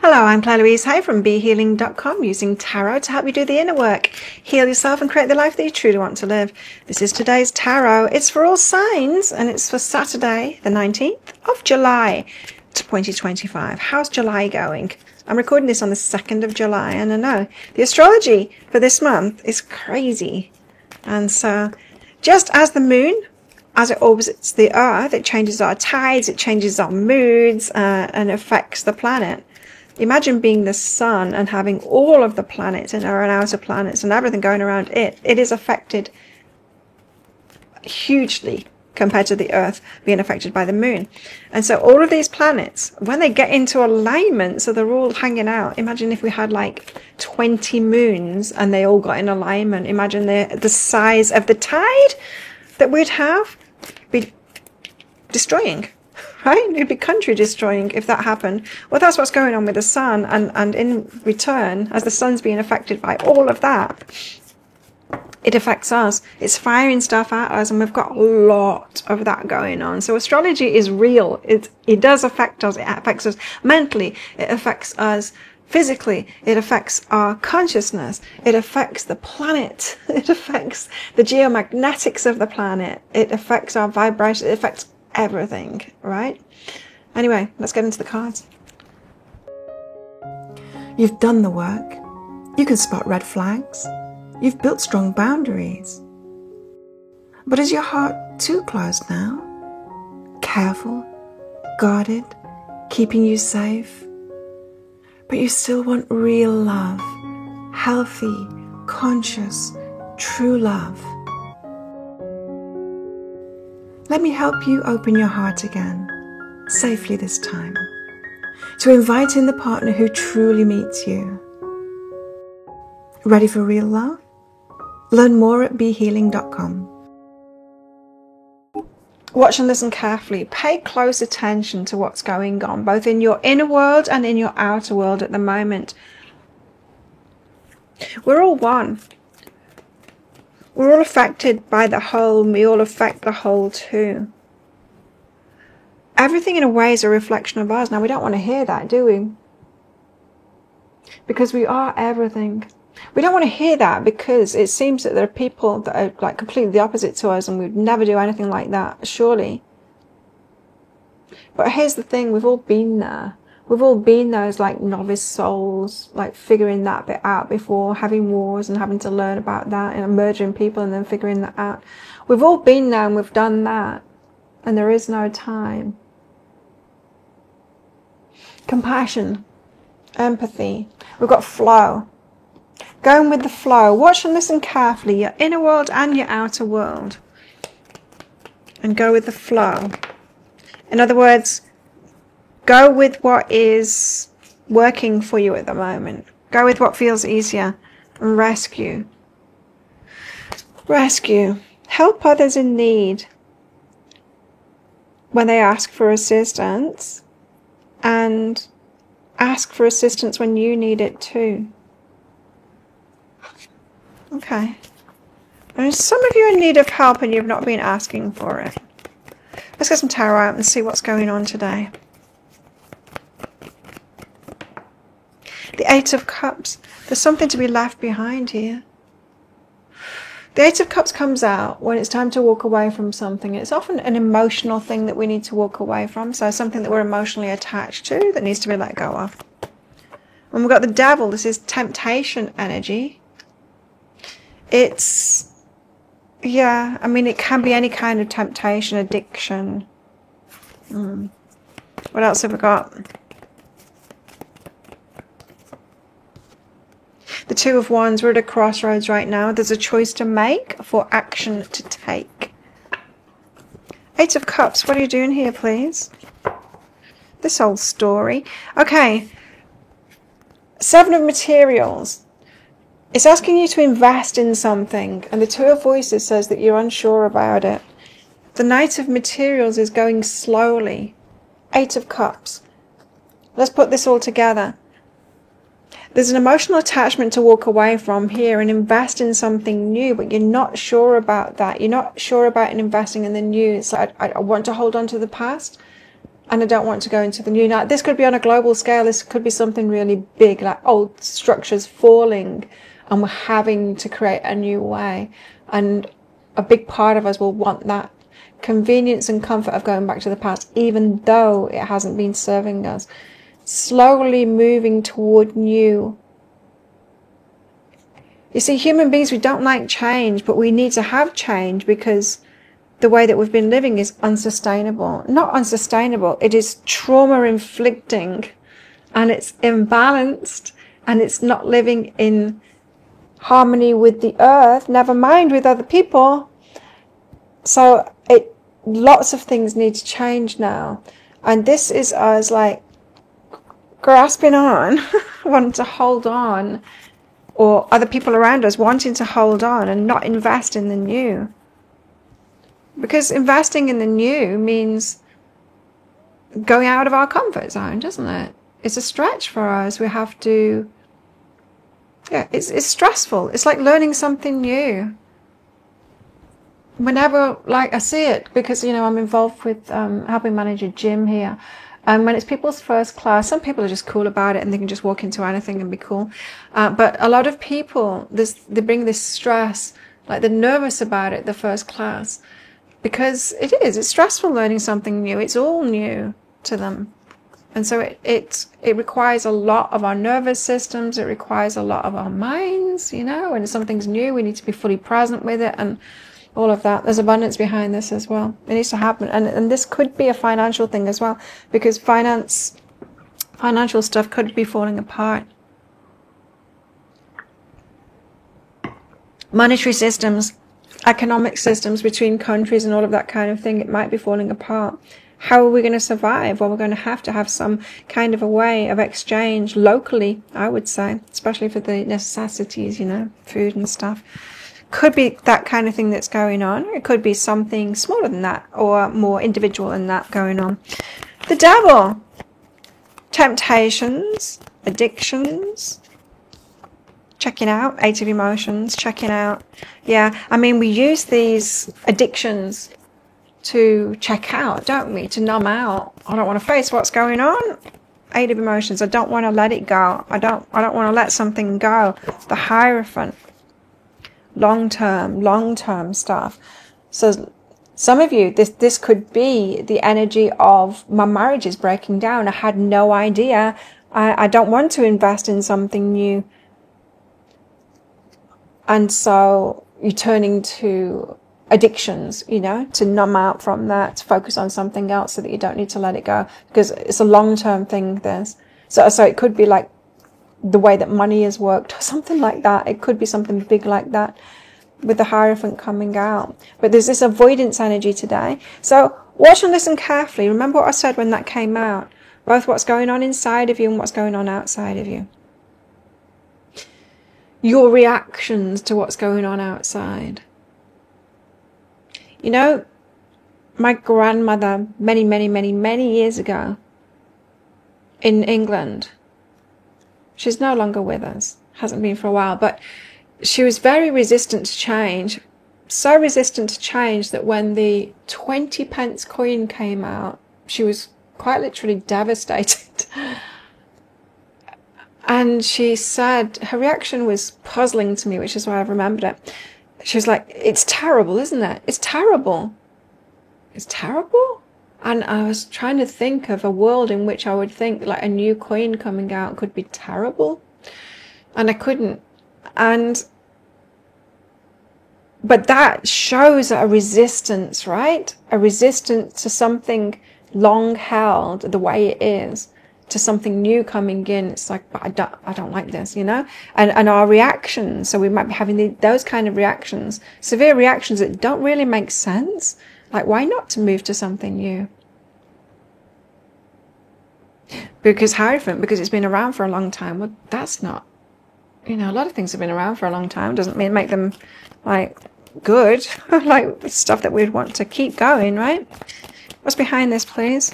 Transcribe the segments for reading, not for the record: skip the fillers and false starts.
Hello, I'm Claire Louise Hay from BeHealing.com, using tarot to help you do the inner work, heal yourself and create the life that you truly want to live. This is today's tarot. It's for all signs and it's for Saturday, the 19th of July, 2025. How's July going? I'm recording this on the 2nd of July and I know the astrology for this month is crazy. And so just as the moon, as it orbits the earth, it changes our tides, it changes our moods and affects the planet. Imagine being the sun and having all of the planets and our outer planets and everything going around it. It is affected hugely compared to the earth being affected by the moon. And so all of these planets, when they get into alignment, so they're all hanging out. Imagine if we had like 20 moons and they all got in alignment. Imagine the size of the tide that we'd have be destroying. Right? It'd be country destroying if that happened. Well, that's what's going on with the sun. And in return, as the sun's being affected by all of that, it affects us. It's firing stuff at us, and we've got a lot of that going on. So astrology is real. It does affect us. It affects us mentally. It affects us physically. It affects our consciousness. It affects the planet. It affects the geomagnetics of the planet. It affects our vibration. It affects everything, right? Anyway, let's get into the cards. You've done the work. You can spot red flags. You've built strong boundaries. But is your heart too closed now? Careful, guarded, keeping you safe? But you still want real love, healthy, conscious, true love. Let me help you open your heart again, safely this time, to invite in the partner who truly meets you. Ready for real love? Learn more at BeHealing.com. Watch and listen carefully. Pay close attention to what's going on, both in your inner world and in your outer world at the moment. We're all one. We're all affected by the whole, and we all affect the whole too. Everything in a way is a reflection of us. Now, we don't want to hear that, do we? Because we are everything. We don't want to hear that because it seems that there are people that are like completely the opposite to us and we'd never do anything like that, surely. But here's the thing, we've all been there. We've all been those like novice souls, like figuring that bit out before, having wars and having to learn about that and murdering people and then figuring that out. We've all been there and we've done that. And there is no time. Compassion, empathy. We've got flow. Going with the flow. Watch and listen carefully, your inner world and your outer world. And go with the flow. In other words, go with what is working for you at the moment. Go with what feels easier and rescue. Rescue. Help others in need when they ask for assistance, and ask for assistance when you need it too. Okay. And some of you are in need of help and you've not been asking for it. Let's get some tarot out and see what's going on today. The Eight of Cups. There's something to be left behind here. The Eight of Cups comes out when it's time to walk away from something. It's often an emotional thing that we need to walk away from. So something that we're emotionally attached to that needs to be let go of. When we've got the Devil, this is temptation energy. It's, yeah, I mean, it can be any kind of temptation, addiction. What else have we got? The Two of Wands. We're at a crossroads right now. There's a choice to make for action to take. Eight of Cups. What are you doing here, please? This old story. Okay. Seven of Materials. It's asking you to invest in something. And the Two of Voices says that you're unsure about it. The Knight of Materials is going slowly. Eight of Cups. Let's put this all together. There's an emotional attachment to walk away from here and invest in something new, but you're not sure about that. You're not sure about investing in the new. So I want to hold on to the past. and I don't want to go into the new. Now, this could be on a global scale. This could be something really big, like old structures falling, and we're having to create a new way. And a big part of us will want that convenience and comfort of going back to the past, even though it hasn't been serving us. Slowly moving toward new. You see, human beings, we don't like change, but we need to have change because the way that we've been living is unsustainable. Not unsustainable, it is trauma inflicting, and it's imbalanced, and it's not living in harmony with the earth, never mind with other people. So lots of things need to change now. And this is us like grasping on, wanting to hold on, or other people around us wanting to hold on and not invest in the new. Because investing in the new means going out of our comfort zone, doesn't it? It's a stretch for us. We have to, it's stressful. It's like learning something new. Whenever, like, I see it, because, I'm involved with helping manage a gym here. And when it's people's first class, some people are just cool about it and they can just walk into anything and be cool. But a lot of people, they bring this stress, like they're nervous about it, the first class. Because it's stressful learning something new. It's all new to them. And so it requires a lot of our nervous systems. It requires a lot of our minds, when something's new, we need to be fully present with it and all of that. There's abundance behind this as well. It needs to happen. And this could be a financial thing as well, because financial stuff could be falling apart. Monetary systems, economic systems between countries and all of that kind of thing, it might be falling apart. How are we going to survive? Well, we're going to have some kind of a way of exchange locally, I would say, especially for the necessities, food and stuff. Could be that kind of thing that's going on. It could be something smaller than that or more individual than that going on. The devil. Temptations, addictions, checking out, 8 of emotions, checking out. Yeah, we use these addictions to check out, don't we? To numb out. I don't want to face what's going on. 8 of emotions. I don't want to let it go. I don't want to let something go. The Hierophant. Long-term stuff. So some of you, this could be the energy of my marriage is breaking down. I had no idea. I don't want to invest in something new. And so you're turning to addictions, to numb out from that, to focus on something else so that you don't need to let it go. Because it's a long-term thing, this. So it could be like the way that money has worked or something like that. It could be something big like that with the Hierophant coming out. But there's this avoidance energy today. So watch and listen carefully. Remember what I said when that came out. Both what's going on inside of you and what's going on outside of you. Your reactions to what's going on outside. My grandmother, many years ago in England, she's no longer with us, hasn't been for a while, but she was very resistant to change. So resistant to change that when the 20 pence coin came out, she was quite literally devastated. And she said, her reaction was puzzling to me, which is why I've remembered it. She was like, it's terrible, isn't it? It's terrible. It's terrible? And I was trying to think of a world in which I would think like a new coin coming out could be terrible. And I couldn't. But that shows a resistance, right? A resistance to something long held the way it is, to something new coming in. It's like, but I don't like this, and our reactions. So we might be having those kind of reactions, severe reactions that don't really make sense. Like, why not to move to something new? Because Hierophant, because it's been around for a long time. Well, that's not, a lot of things have been around for a long time. Doesn't mean make them like good, like stuff that we'd want to keep going, right? What's behind this, please?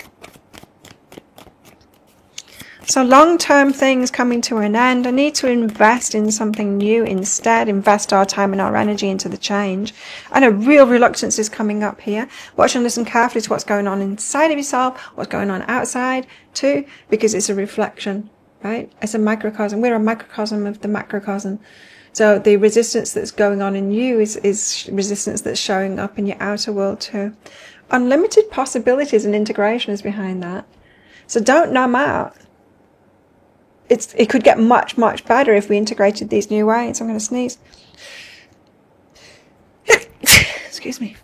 So long-term things coming to an end. I need to invest in something new instead, invest our time and our energy into the change. And a real reluctance is coming up here. Watch and listen carefully to what's going on inside of yourself, what's going on outside too, because it's a reflection, right? It's a microcosm. We're a microcosm of the macrocosm. So the resistance that's going on in you is resistance that's showing up in your outer world too. Unlimited possibilities and integration is behind that. So don't numb out. It could get much, much better if we integrated these new ways. I'm going to sneeze. Excuse me.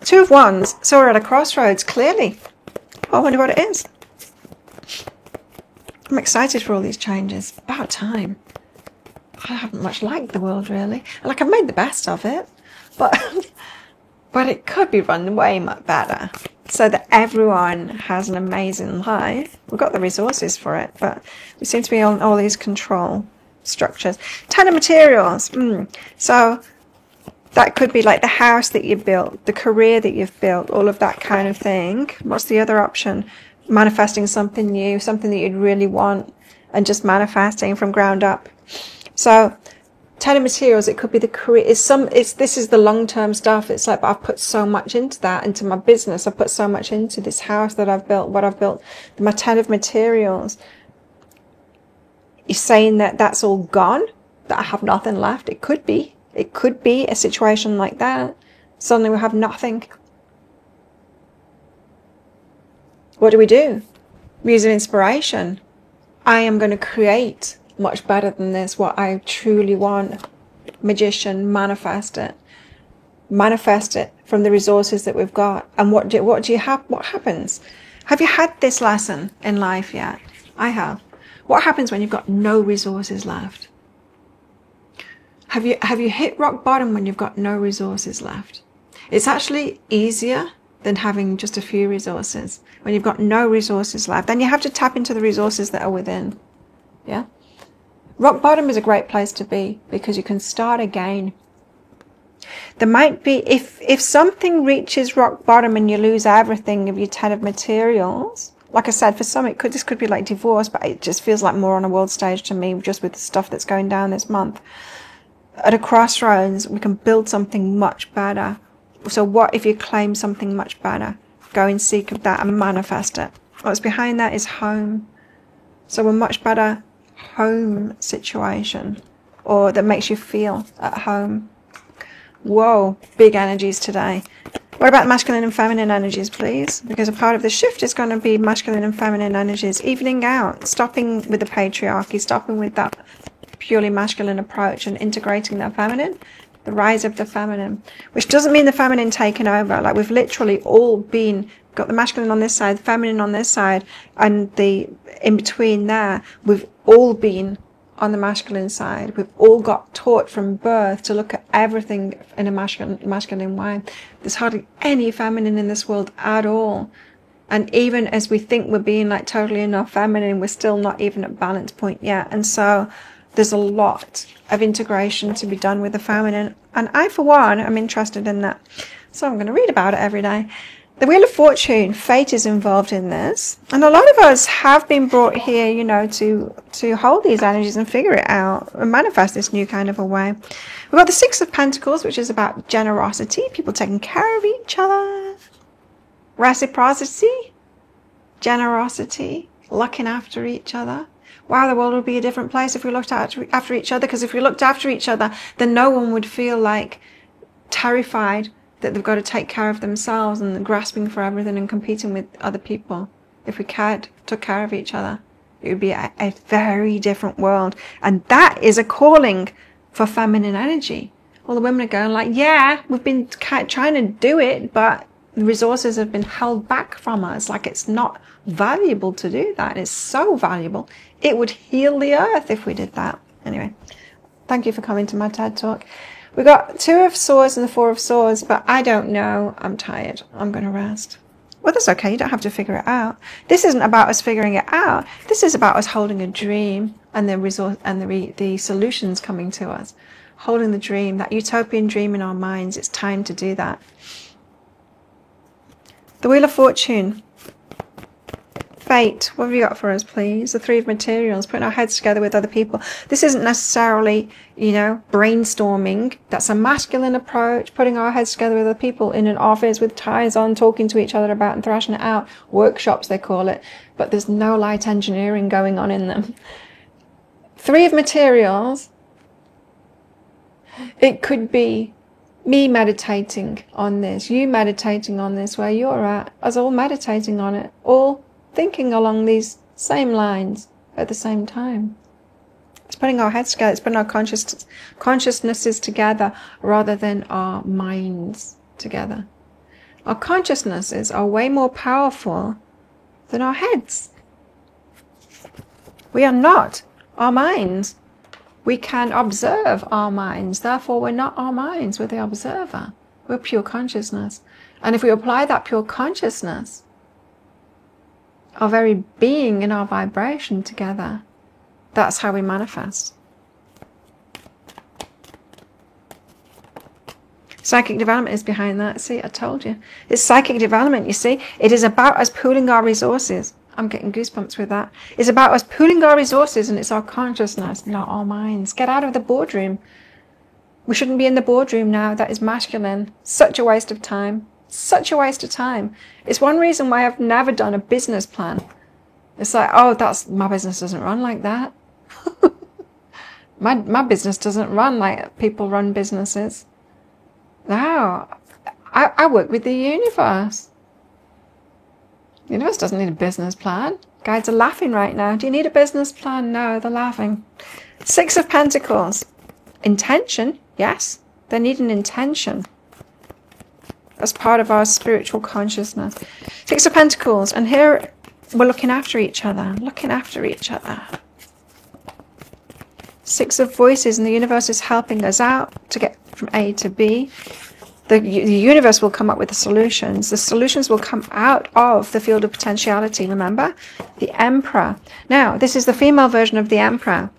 Two of Wands. So we're at a crossroads, clearly. I wonder what it is. I'm excited for all these changes. About time. I haven't much liked the world, really. Like, I've made the best of it. But it could be run way much better. So that everyone has an amazing life. We've got the resources for it, but we seem to be on all these control structures. Ten of materials. So that could be like the house that you built, the career that you've built, all of that kind of thing. What's the other option? Manifesting something new, something that you'd really want, and just manifesting from ground up. So Ten of materials, it could be the career. This is the long-term stuff. It's like, but I've put so much into that, into my business. I've put so much into this house that I've built, what I've built. My Ten of materials. You're saying that that's all gone, that I have nothing left. It could be. It could be a situation like that. Suddenly we have nothing. What do? Muse of inspiration. I am going to create much better than this, what I truly want. Magician, manifest it. Manifest it from the resources that we've got. And what do you have? What happens? Have you had this lesson in life yet? I have. What happens when you've got no resources left? Have you hit rock bottom when you've got no resources left? It's actually easier than having just a few resources. When you've got no resources left, then you have to tap into the resources that are within. Yeah? Rock bottom is a great place to be because you can start again. There might be, if something reaches rock bottom and you lose everything of your Ten of materials, like I said, for some this could be like divorce, but it just feels like more on a world stage to me, just with the stuff that's going down this month. At a crossroads, we can build something much better. So what if you claim something much better? Go and seek of that and manifest it. What's behind that is home. So a much better home situation, or that makes you feel at home. Whoa, big energies today. What about masculine and feminine energies, please? Because a part of the shift is going to be masculine and feminine energies, evening out, stopping with the patriarchy, stopping with that purely masculine approach and integrating that feminine, the rise of the feminine, which doesn't mean the feminine taking over. Like, we've literally all got the masculine on this side, the feminine on this side, and the in between there, we've all been on the masculine side. We've all got taught from birth to look at everything in a masculine way. There's hardly any feminine in this world at all. And even as we think we're being like totally enough feminine, we're still not even at balance point yet. And so there's a lot of integration to be done with the feminine. And I, for one, am interested in that. So I'm going to read about it every day. The Wheel of Fortune, fate is involved in this. And a lot of us have been brought here, you know, to hold these energies and figure it out and manifest this new kind of a way. We've got the Six of Pentacles, which is about generosity, people taking care of each other, reciprocity, generosity, looking after each other. Wow, the world would be a different place if we looked after each other, because if we looked after each other, then no one would feel like terrified that they've got to take care of themselves and grasping for everything and competing with other people. If we took care of each other, it would be a very different world. And that is a calling for feminine energy. All the women are going like, yeah, we've been trying to do it, but the resources have been held back from us. Like, it's not valuable to do that. It's so valuable. It would heal the earth if we did that. Anyway, thank you for coming to my TED Talk. We got Two of Swords and the Four of Swords, but I don't know. I'm tired. I'm going to rest. Well, that's okay. You don't have to figure it out. This isn't about us figuring it out. This is about us holding a dream and the resource and the solutions coming to us. Holding the dream, that utopian dream in our minds. It's time to do that. The Wheel of Fortune. fate. What have you got for us, please? The three of materials, putting our heads together with other people. This isn't necessarily, brainstorming. That's a masculine approach, putting our heads together with other people in an office with ties on, talking to each other about and thrashing it out. Workshops, they call it. But there's no light engineering going on in them. Three of materials. It could be me meditating on this, you meditating on this, where you're at, us all meditating on it, all thinking along these same lines at the same time. It's putting our heads together, it's putting our consciousnesses together rather than our minds together. Our consciousnesses are way more powerful than our heads. We are not our minds. We can observe our minds, therefore we're not our minds, we're the observer. We're pure consciousness. And if we apply that pure consciousness, our very being and our vibration together, that's how we manifest. Psychic development is behind that. See, I told you. It's psychic development, you see. It is about us pooling our resources. I'm getting goosebumps with that. It's about us pooling our resources, and it's our consciousness, not our minds. Get out of the boardroom. We shouldn't be in the boardroom now. That is masculine. Such a waste of time. Such a waste of time. It's one reason why I've never done a business plan. It's like, oh, my business doesn't run like that. my business doesn't run like people run businesses. No, I work with the universe. The universe doesn't need a business plan. Guides are laughing right now. Do you need a business plan? No, they're laughing. Six of Pentacles. Intention, yes. They need an intention as part of our spiritual consciousness. Six of Pentacles. And here we're looking after each other. Looking after each other. Six of Voices. And the universe is helping us out to get from A to B. The universe will come up with the solutions. The solutions will come out of the field of potentiality, remember? The Emperor. Now, this is the female version of the Emperor.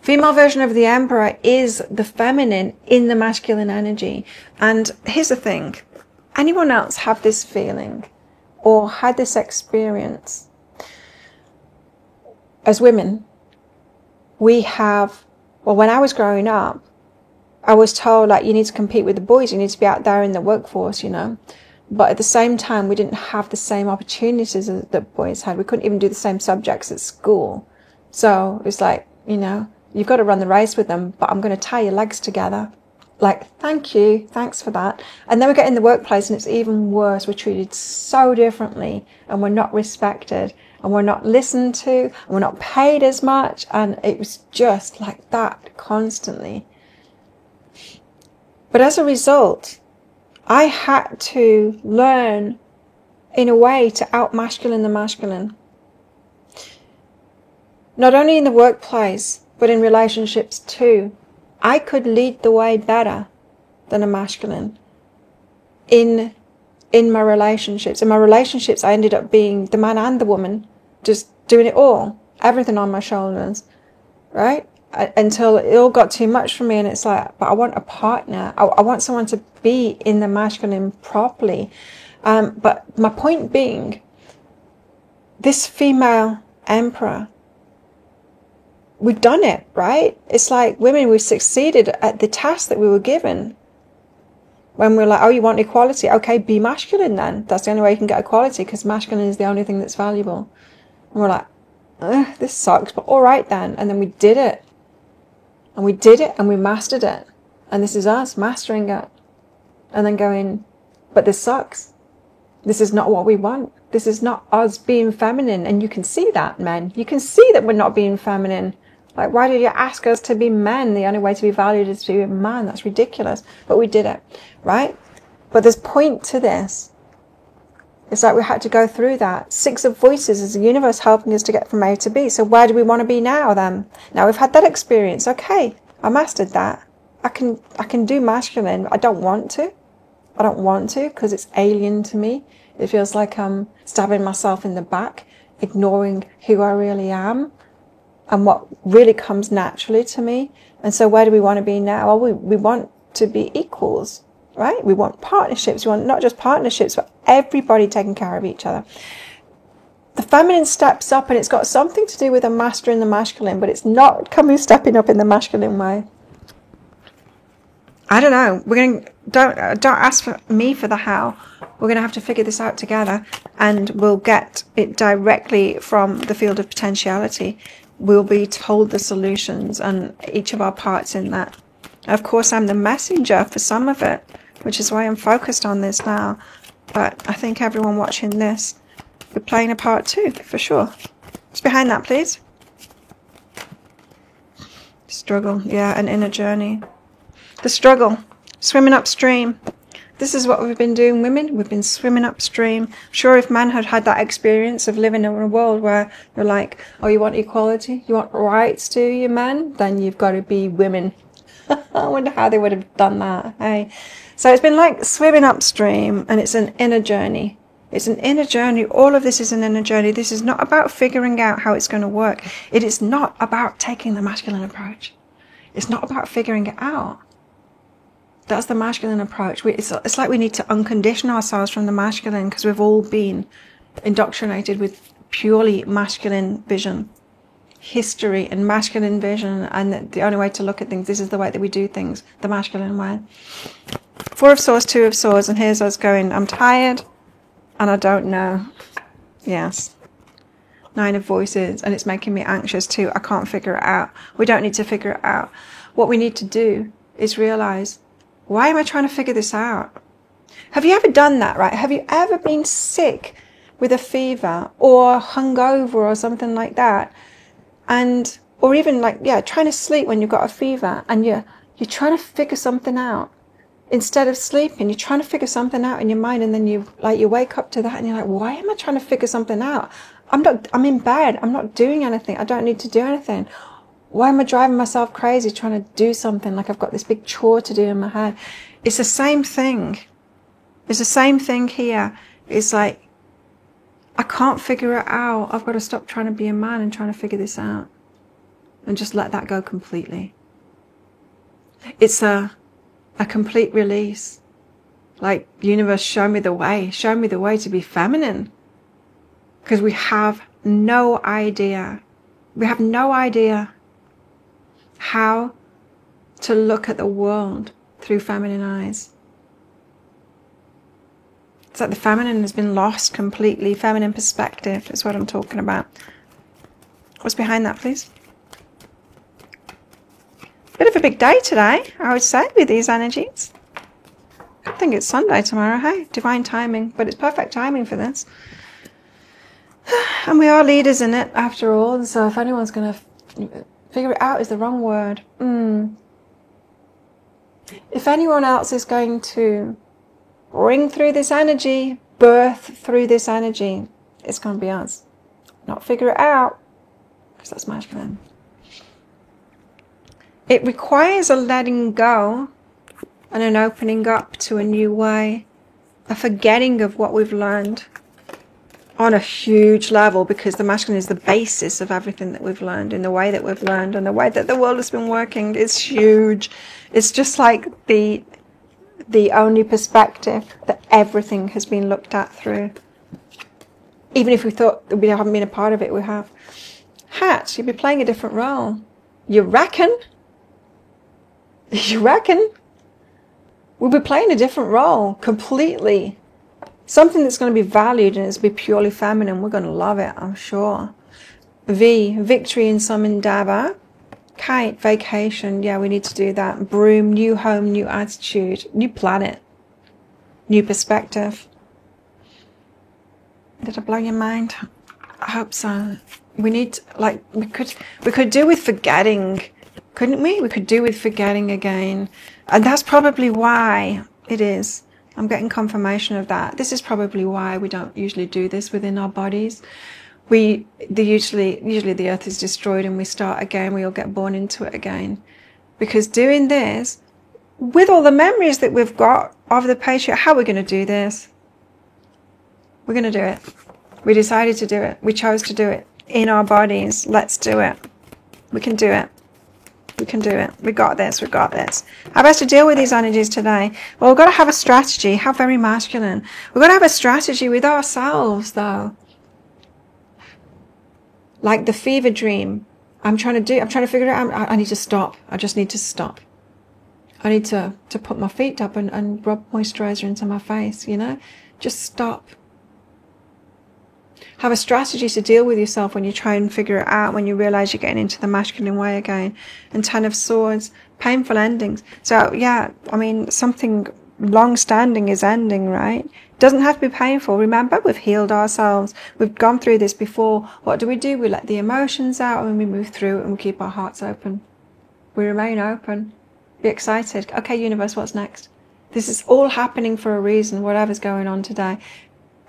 Female version of the Emperor is the feminine in the masculine energy. And here's the thing. Anyone else have this feeling or had this experience? As women, we have, well, when I was growing up, I was told, like, you need to compete with the boys, you need to be out there in the workforce, But at the same time, we didn't have the same opportunities that boys had. We couldn't even do the same subjects at school. So it's like, you've got to run the race with them, but I'm going to tie your legs together. Like, thank you, thanks for that. And then we get in the workplace and it's even worse. We're treated so differently and we're not respected and we're not listened to and we're not paid as much. And it was just like that constantly. But as a result, I had to learn in a way to out-masculine the masculine. Not only in the workplace, but in relationships too. I could lead the way better than a masculine in my relationships. In my relationships, I ended up being the man and the woman, just doing it all, everything on my shoulders, right? Until it all got too much for me, and it's like, but I want a partner. I want someone to be in the masculine properly. But my point being, this female emperor, we've done it, right? It's like women, we've succeeded at the task that we were given. When we're like, oh, you want equality? Okay, be masculine then. That's the only way you can get equality, because masculine is the only thing that's valuable. And we're like, this sucks, but all right then. And then we did it. And we did it and we mastered it. And this is us mastering it. And then going, but this sucks. This is not what we want. This is not us being feminine. And you can see that, men. You can see that we're not being feminine. Like, why did you ask us to be men? The only way to be valued is to be a man. That's ridiculous. But we did it, right? But there's point to this. It's like we had to go through that. Six of Voices is the universe helping us to get from A to B. So where do we want to be now then? Now we've had that experience. Okay, I mastered that. I can do masculine. I don't want to. I don't want to because it's alien to me. It feels like I'm stabbing myself in the back, ignoring who I really am and what really comes naturally to me. And so where do we want to be now? Well, we want to be equals. Right? We want partnerships. We want not just partnerships, but everybody taking care of each other. the feminine steps up, and it's got something to do with the master and the masculine, but it's not stepping up in the masculine way. I don't know. Don't ask me for the how. We're going to have to figure this out together, and we'll get it directly from the field of potentiality. We'll be told the solutions and each of our parts in that. Of course, I'm the messenger for some of it, which is why I'm focused on this now. But I think everyone watching this, we're playing a part too, for sure. What's behind that, please? Struggle, yeah, an inner journey. The struggle, swimming upstream. This is what we've been doing, women. We've been swimming upstream. Sure, if men had had that experience of living in a world where they're like, oh, you want equality? You want rights to you, men? Then you've got to be women. I wonder how they would have done that, hey? So it's been like swimming upstream, and it's an inner journey. It's an inner journey. All of this is an inner journey. This is not about figuring out how it's going to work. It is not about taking the masculine approach. It's not about figuring it out. That's the masculine approach. It's like we need to uncondition ourselves from the masculine, because we've all been indoctrinated with purely masculine vision, history and masculine vision, and the only way to look at things, this is the way that we do things, the masculine way. Four of Swords, Two of Swords, and here's us going, I'm tired and I don't know. Yes. Nine of Voices, and it's making me anxious too. I can't figure it out. We don't need to figure it out. What we need to do is realize, why am I trying to figure this out? Have you ever done that, right? Have you ever been sick with a fever or hungover or something like that? And, or even like, yeah, trying to sleep when you've got a fever, and you're trying to figure something out. Instead of sleeping, you're trying to figure something out in your mind, and then you wake up to that and you're like, why am I trying to figure something out? I'm in bed. I'm not doing anything. I don't need to do anything. Why am I driving myself crazy trying to do something like I've got this big chore to do in my head? It's the same thing. It's the same thing here. It's like, I can't figure it out. I've got to stop trying to be a man and trying to figure this out. And just let that go completely. It's a complete release. Like, universe, show me the way. Show me the way to be feminine. Because we have no idea. We have no idea how to look at the world through feminine eyes. It's like the feminine has been lost completely. Feminine perspective is what I'm talking about. What's behind that, please? Bit of a big day today, I would say, with these energies. I think it's Sunday tomorrow, hey? Divine timing, but it's perfect timing for this. And we are leaders in it, after all, so if anyone's going to figure it out is the wrong word. If anyone else is going to ring through this energy, birth through this energy, it's going to be us. Not figure it out, because that's masculine. It requires a letting go and an opening up to a new way, a forgetting of what we've learned on a huge level, because the masculine is the basis of everything that we've learned, in the way that we've learned and the way that the world has been working. It's huge. It's just like the only perspective that everything has been looked at through. Even if we thought that we haven't been a part of it, we have. Hats, you'd be playing a different role. You reckon? You reckon? We'll be playing a different role completely. Something that's going to be valued and it's be purely feminine. We're going to love it, I'm sure. V, victory in some endeavor. Kite, vacation. Yeah, we need to do that. Broom, new home, new attitude, new planet, new perspective. Did I blow your mind? I hope so. We need, like, we could do with forgetting, couldn't we? We could do with forgetting again. And that's probably why it is. I'm getting confirmation of that. This is probably why we don't usually do this within our bodies. Usually the earth is destroyed and we start again. We all get born into it again. Because doing this, with all the memories that we've got of the patriarch, how are we going to do this? We're going to do it. We decided to do it. We chose to do it in our bodies. Let's do it. We can do it. We can do it. We got this. We got this. How best to deal with these energies today? Well, we've got to have a strategy. How very masculine. We've got to have a strategy with ourselves, though. Like the fever dream. I'm trying to figure it out. I need to stop. I just need to stop. I need to put my feet up and rub moisturizer into my face, you know? Just stop. Have a strategy to deal with yourself when you try and figure it out, when you realize you're getting into the masculine way again. And 10 of Swords, painful endings. So, yeah, I mean, something long-standing is ending, right? Doesn't have to be painful. Remember, we've healed ourselves. We've gone through this before. What do? We let the emotions out and we move through it and we keep our hearts open. We remain open. Be excited. Okay, universe, what's next? This is all happening for a reason, whatever's going on today.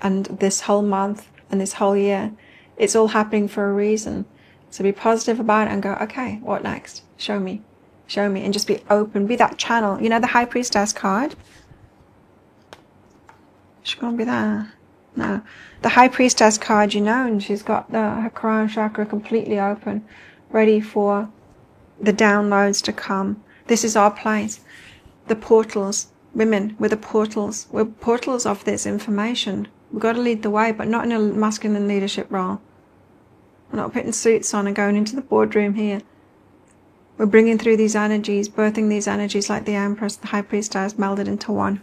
And this whole month and this whole year, it's all happening for a reason. So be positive about it and go, okay, what next? Show me. Show me. And just be open. Be that channel. You know the High Priestess card? She's going to be there. No. The High Priestess card, you know, and she's got her crown chakra completely open, ready for the downloads to come. This is our place. The portals. Women, we're the portals. We're portals of this information. We've got to lead the way, but not in a masculine leadership role. We're not putting suits on and going into the boardroom here. We're bringing through these energies, birthing these energies like the Empress, the High Priestess, melded into one.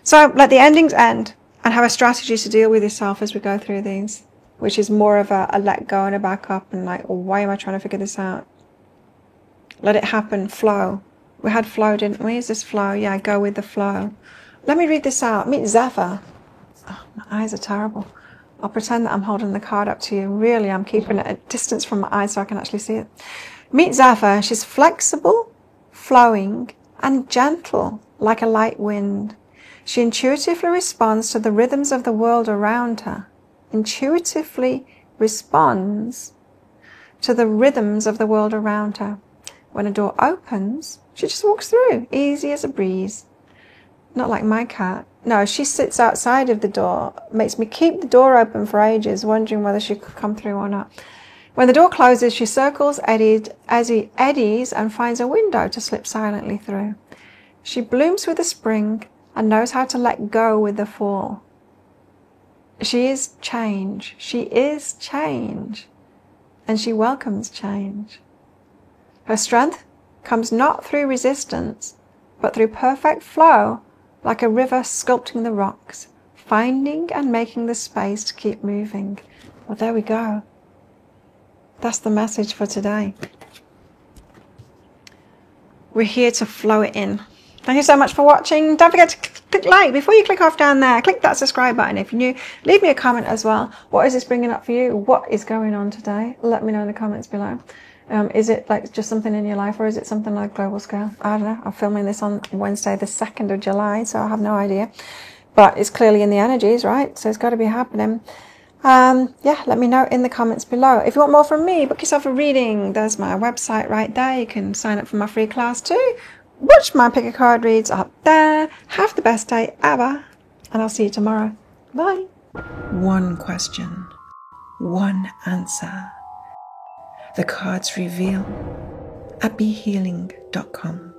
So let the endings end and have a strategy to deal with yourself as we go through these, which is more of a let go and a back up and like, oh, why am I trying to figure this out? Let it happen. Flow. We had flow, didn't we? Is this flow? Yeah, go with the flow. Let me read this out. Meet Zephyr. Oh, my eyes are terrible. I'll pretend that I'm holding the card up to you. Really, I'm keeping it at a distance from my eyes so I can actually see it. Meet Zephyr. She's flexible, flowing, and gentle, like a light wind. She intuitively responds to the rhythms of the world around her. Intuitively responds to the rhythms of the world around her. When a door opens, she just walks through, easy as a breeze. Not like my cat. No, she sits outside of the door, makes me keep the door open for ages, wondering whether she could come through or not. When the door closes, she circles, eddies, and finds a window to slip silently through. She blooms with the spring and knows how to let go with the fall. She is change. She is change. And she welcomes change. Her strength comes not through resistance, but through perfect flow, like a river sculpting the rocks, finding and making the space to keep moving. Well, there we go. That's the message for today. We're here to flow it in. Thank you so much for watching. Don't forget to click like before you click off down there. Click that subscribe button if you're new. Leave me a comment as well. What is this bringing up for you? What is going on today? Let me know in the comments below. Is it like just something in your life, or is it something like global scale? I don't know. I'm filming this on Wednesday, the 2nd of July, so I have no idea. But it's clearly in the energies, right? So it's got to be happening. Yeah, let me know in the comments below. If you want more from me, book yourself a reading. There's my website right there. You can sign up for my free class too. Watch my pick a card reads up there. Have the best day ever. And I'll see you tomorrow. Bye. One question. One answer. The cards reveal at BeHealing.com.